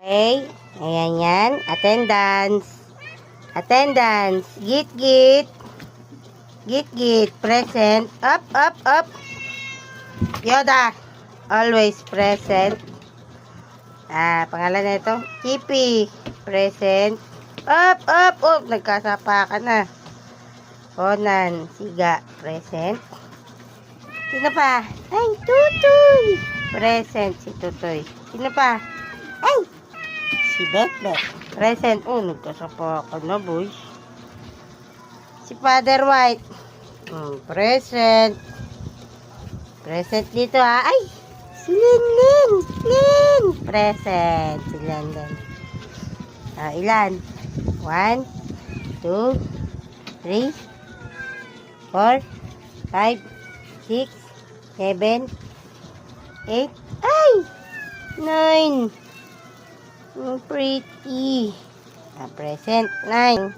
Okay. Ayan yan. Attendance. Attendance. Git, git. Git, git. Present. Up, up, up. Yoda. Always present. Pangalan na ito. Kipi. Present. Up, up, up. Nagkasapa ka na. Conan. Siga. Present. Sino pa? Ay, Tutoy. Present si Tutoy. Sino pa? Ay, si Betbet. Present. Nagkasapa ka na, boys. Si Father White. Present. Present dito, ha? Ay, si Lin. Lin. Present. Si London. Ilan? 1, 2, 3, 4, 5, 6, 7, 8, ay! 9. Pretty. Present. 9.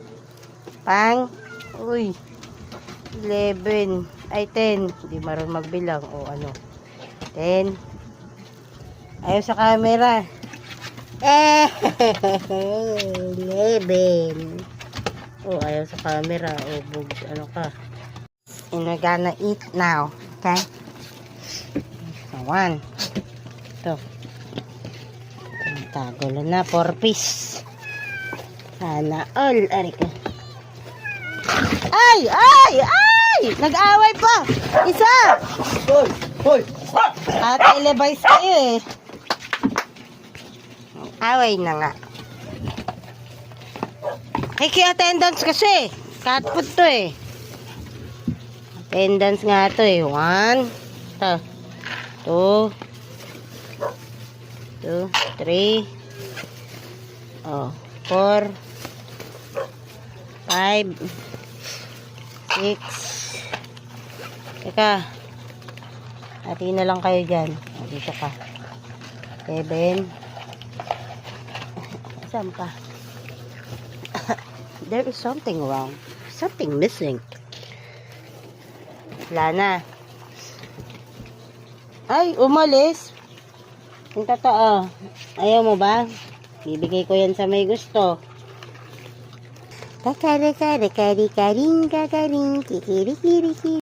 Pang. 11. Ay, 10. Hindi marunong magbilang. 10. Ayaw sa camera. 11. Ayaw sa camera. Ano ka? And we're gonna eat now. Okay? 1. Ito. Tagulo na. 4 piece. Sana all. Ari ko. Ay! Nag-away pa! Isa! Hoy! Televise kayo eh. Away na nga. Attendance kasi. Cat food to eh. Attendance nga to eh. 1. 2. 3. 4. 5. 6. Teka. Hati na lang kayo dyan. Dito ka. 7. Saan pa? There is something wrong. Something missing. Wala na. Ay, umalis. Yung totoo. Ayaw mo ba? Bibigay ko yan sa may gusto. Kakaring, kakaring, kakaring, kikirikiriki.